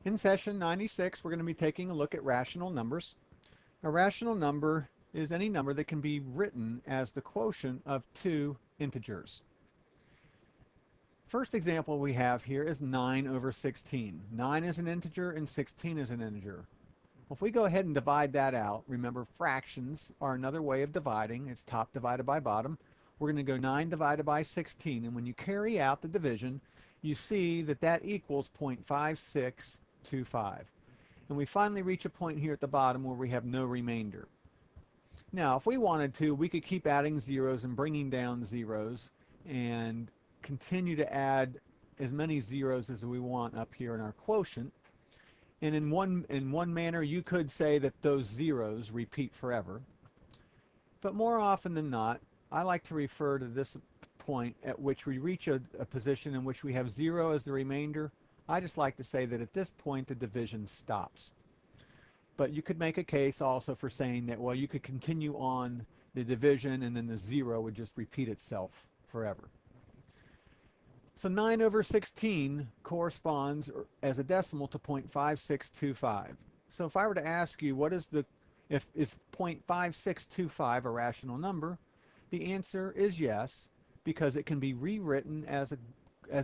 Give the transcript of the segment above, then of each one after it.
In session 96, we're going to be taking a look at rational numbers. A rational number is any number that can be written as the quotient of two integers. First example we have here is 9 over 16. 9 is an integer and 16 is an integer. Well, if we go ahead and divide that out, remember fractions are another way of dividing. It's top divided by bottom. We're going to go 9 divided by 16, and when you carry out the division, you see that that equals 0.5625. And we finally reach a point here at the bottom where we have no remainder. Now, if we wanted to, we could keep adding zeros and bringing down zeros and continue to add as many zeros as we want up here in our quotient. And in one manner, you could say that those zeros repeat forever. But more often than not, I like to refer to this point at which we reach a position in which we have 0 as the remainder. I just like to say that at this point the division stops. But you could make a case also for saying that, well, you could continue on the division and then the 0 would just repeat itself forever. So 9 over 16 corresponds as a decimal to 0.5625. So if I were to ask you what is is 0.5625 a rational number, the answer is yes, because it can be rewritten as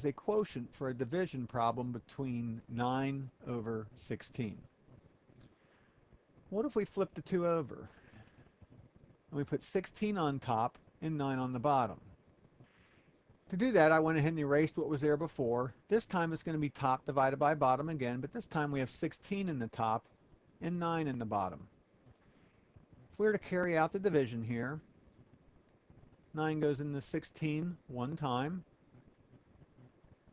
a quotient for a division problem between 9 over 16. What if we flip the 2 over and we put 16 on top and 9 on the bottom? To do that, I went ahead and erased what was there before. This time it's going to be top divided by bottom again, but this time we have 16 in the top and 9 in the bottom. If we were to carry out the division here, 9 goes into 16 one time.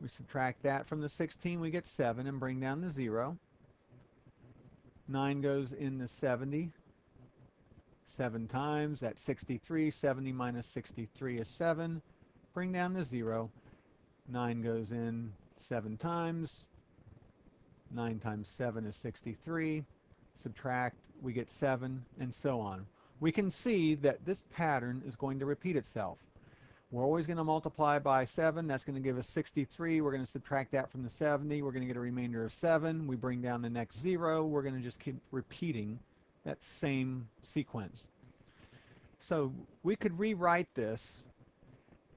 We subtract that from the 16, we get 7 and bring down the 0. 9 goes in the 70 7 times. That's 63. 70 minus 63 is 7. Bring down the 0. 9 goes in 7 times. 9 times 7 is 63. Subtract, we get 7, and so on. We can see that this pattern is going to repeat itself. We're always going to multiply by 7. That's going to give us 63. We're going to subtract that from the 70. We're going to get a remainder of 7. We bring down the next 0. We're going to just keep repeating that same sequence. So we could rewrite this.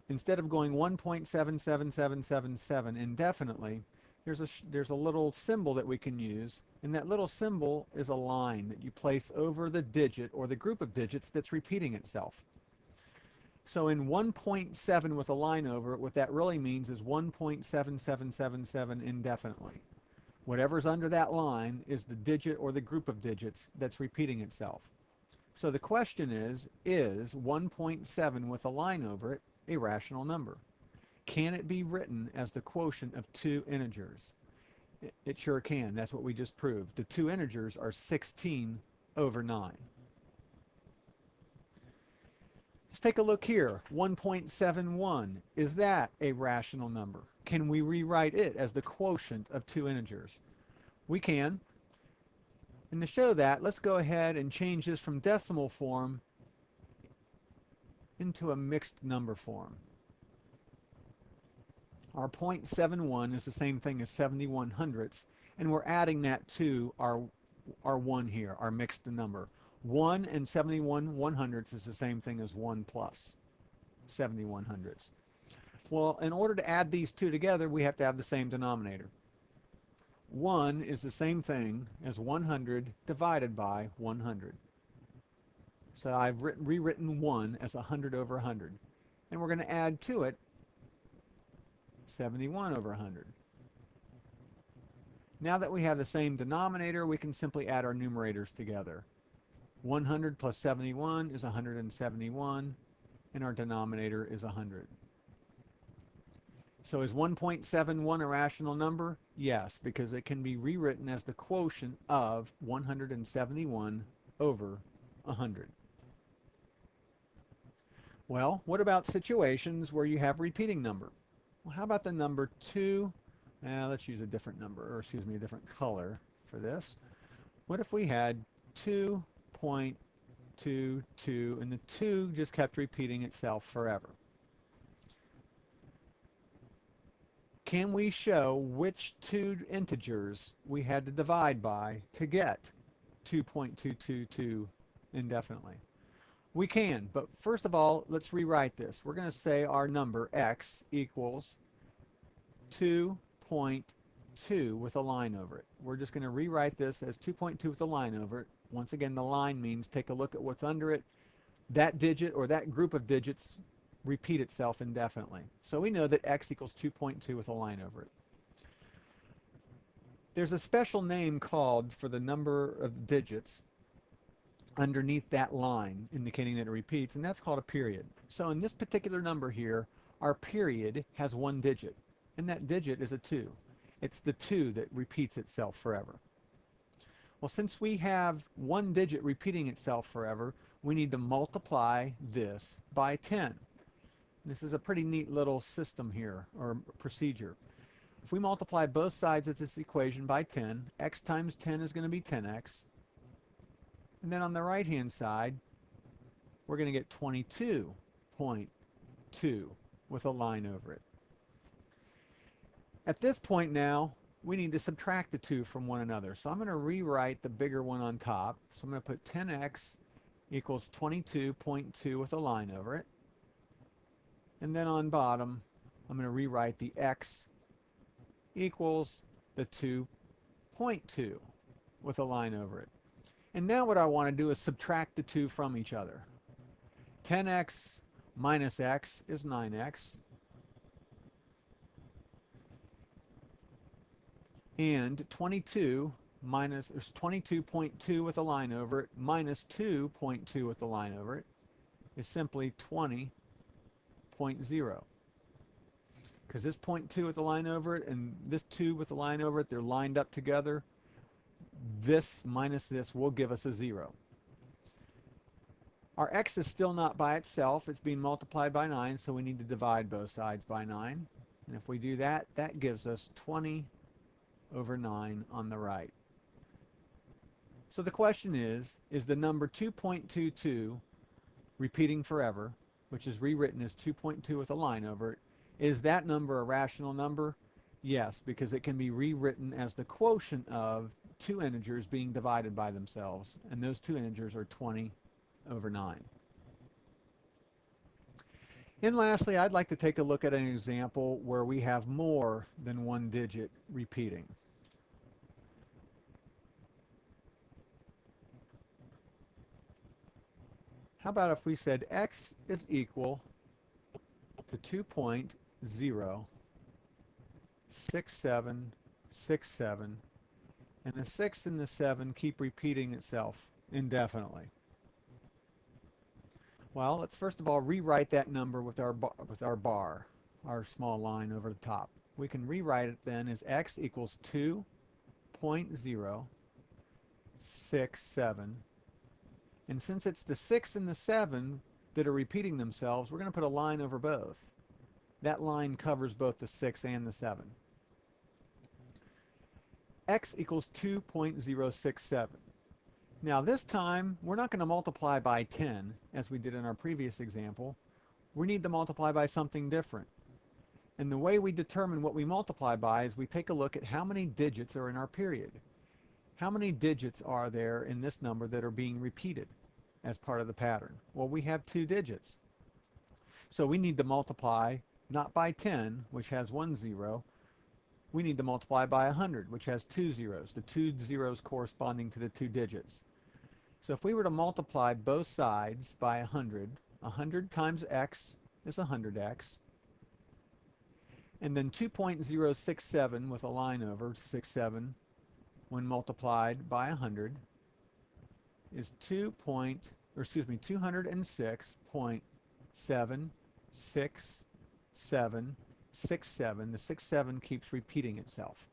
Instead of going 1.77777 indefinitely, there's a little symbol that we can use, and that little symbol is a line that you place over the digit or the group of digits that's repeating itself. So in 1.7 with a line over it, what that really means is 1.7777 indefinitely. Whatever's under that line is the digit or the group of digits that's repeating itself. So the question is 1.7 with a line over it a rational number? Can it be written as the quotient of two integers? It sure can. That's what we just proved. The two integers are 16 over 9. Let's take a look here. 1.71. Is that a rational number? Can we rewrite it as the quotient of two integers? We can. And to show that, let's go ahead and change this from decimal form into a mixed number form. Our 0.71 is the same thing as 71 hundredths, and we're adding that to our 1 here, our mixed number. 1 and 71 100ths is the same thing as 1 plus 71 hundredths. Well, in order to add these two together, we have to have the same denominator. 1 is the same thing as 100 divided by 100. So I've rewritten 1 as 100 over 100. And we're going to add to it 71 over 100. Now that we have the same denominator, we can simply add our numerators together. 100 plus 71 is 171, and our denominator is 100. So is 1.71 a rational number? Yes, because it can be rewritten as the quotient of 171 over 100. Well, what about situations where you have repeating number? Well, how about the number 2? Let's use a different number, or excuse me, a different color for this. What if we had 2.22 and the 2 just kept repeating itself forever? can we show which two integers we had to divide by to get 2.222 indefinitely? We can, but first of all, let's rewrite this. We're going to say our number x equals 2.2 with a line over it. We're just going to rewrite this as 2.2 with a line over it. Once again, the line means take a look at what's under it. That digit or that group of digits repeat itself indefinitely. So we know that x equals 2.2 with a line over it. There's a special name called for the number of digits underneath that line indicating that it repeats, and that's called a period. So in this particular number here, our period has one digit, and that digit is a 2. It's the 2 that repeats itself forever. Well, since we have one digit repeating itself forever, we need to multiply this by 10. This is a pretty neat little system here, or procedure. If we multiply both sides of this equation by 10, x times 10 is going to be 10x. And then on the right-hand side, we're going to get 22.2 with a line over it. At this point now, we need to subtract the 2 from one another. So I'm going to rewrite the bigger one on top. So I'm going to put 10x equals 22.2 with a line over it. And then on bottom, I'm going to rewrite the x equals the 2.2 with a line over it. And now what I want to do is subtract the 2 from each other. 10x minus x is 9x. And 22.2 with a line over it minus 2.2 with a line over it is simply 20.0. Because this 0.2 with a line over it and this 2 with a line over it, they're lined up together. This minus this will give us a 0. Our x is still not by itself. It's being multiplied by 9, so we need to divide both sides by 9. And if we do that, that gives us 20 over 9 on the right. So the question is the number 2.22 repeating forever, which is rewritten as 2.2 with a line over it, is that number a rational number? Yes, because it can be rewritten as the quotient of two integers being divided by themselves, and those two integers are 20 over 9. And lastly, I'd like to take a look at an example where we have more than one digit repeating. How about if we said x is equal to 2.06767, and the 6 and the 7 keep repeating itself indefinitely. Well, let's first of all rewrite that number with our bar, our small line over the top. We can rewrite it then as x equals 2.067. And since it's the 6 and the 7 that are repeating themselves, we're going to put a line over both. That line covers both the 6 and the 7. X equals 2.067. Now this time, we're not going to multiply by 10 as we did in our previous example. We need to multiply by something different. And the way we determine what we multiply by is we take a look at how many digits are in our period. How many digits are there in this number that are being repeated as part of the pattern? Well, we have 2 digits. So we need to multiply not by 10, which has 1 0. We need to multiply by 100, which has 2 zeros, the 2 zeros corresponding to the 2 digits. So if we were to multiply both sides by 100 times x is 100x. And then 2.067 with a line over 67 when multiplied by 100 is 206.76767. The 67 keeps repeating itself.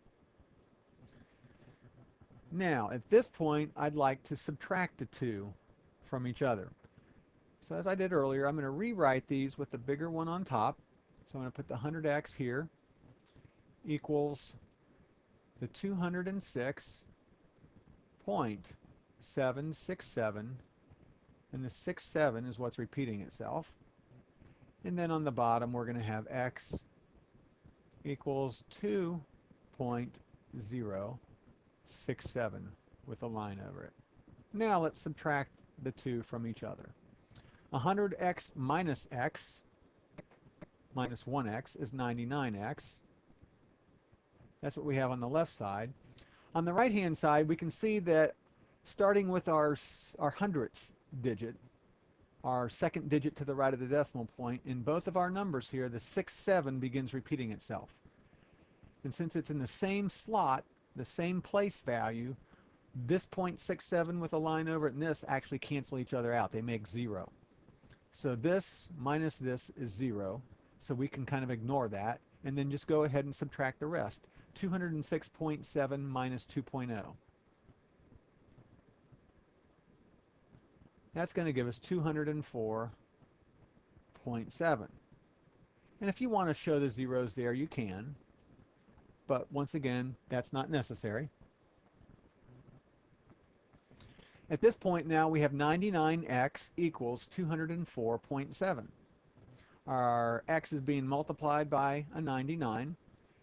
Now, at this point, I'd like to subtract the 2 from each other. So as I did earlier, I'm going to rewrite these with the bigger one on top. So I'm going to put the 100x here equals the 206.767, and the 67 is what's repeating itself. And then on the bottom, we're going to have x equals 2.067 with a line over it. Now let's subtract the 2 from each other. 100x minus x minus 1x is 99x. That's what we have on the left side. On the right hand side, we can see that starting with our hundredths digit, our second digit to the right of the decimal point, in both of our numbers here, the 6-7 begins repeating itself. And since it's in the same slot, the same place value, this 0.67 with a line over it and this actually cancel each other out. They make 0. So this minus this is 0. So we can kind of ignore that and then just go ahead and subtract the rest. 206.7 minus 2.0. That's going to give us 204.7. And if you want to show the zeros there, you can. But once again, that's not necessary. At this point now, we have 99x equals 204.7. Our x is being multiplied by a 99,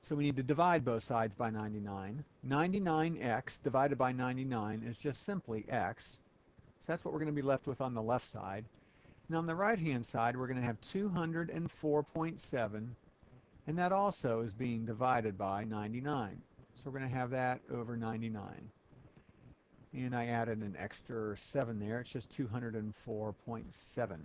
so we need to divide both sides by 99. 99x divided by 99 is just simply x. So that's what we're going to be left with on the left side. And on the right-hand side, we're going to have 204.7, and that also is being divided by 99. So we're going to have that over 99. And I added an extra 7 there. It's just 204.7.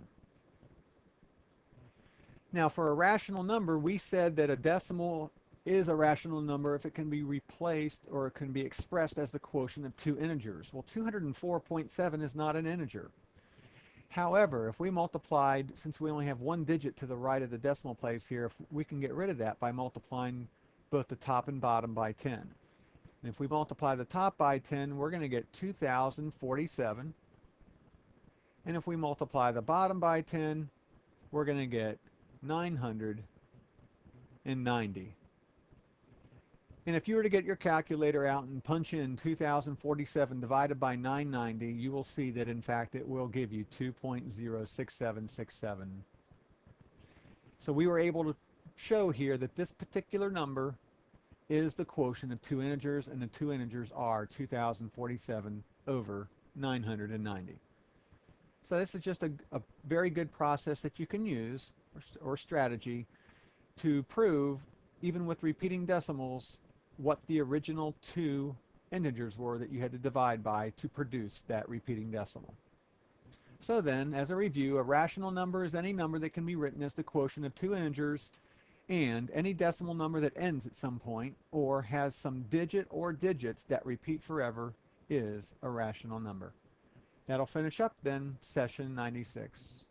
Now for a rational number, we said that a decimal is a rational number if it can be replaced or it can be expressed as the quotient of two integers. Well, 204.7 is not an integer. However, if we multiplied, since we only have one digit to the right of the decimal place here, if we can get rid of that by multiplying both the top and bottom by 10. And if we multiply the top by 10, we're going to get 2047. And if we multiply the bottom by 10, we're going to get 990. And if you were to get your calculator out and punch in 2047 divided by 990, you will see that in fact it will give you 2.06767. So we were able to show here that this particular number is the quotient of two integers, and the two integers are 2047 over 990. So this is just a very good process that you can use, or strategy, to prove, even with repeating decimals, what the original two integers were that you had to divide by to produce that repeating decimal. So then, as a review, a rational number is any number that can be written as the quotient of two integers, and any decimal number that ends at some point or has some digit or digits that repeat forever is a rational number. That'll finish up then session 96.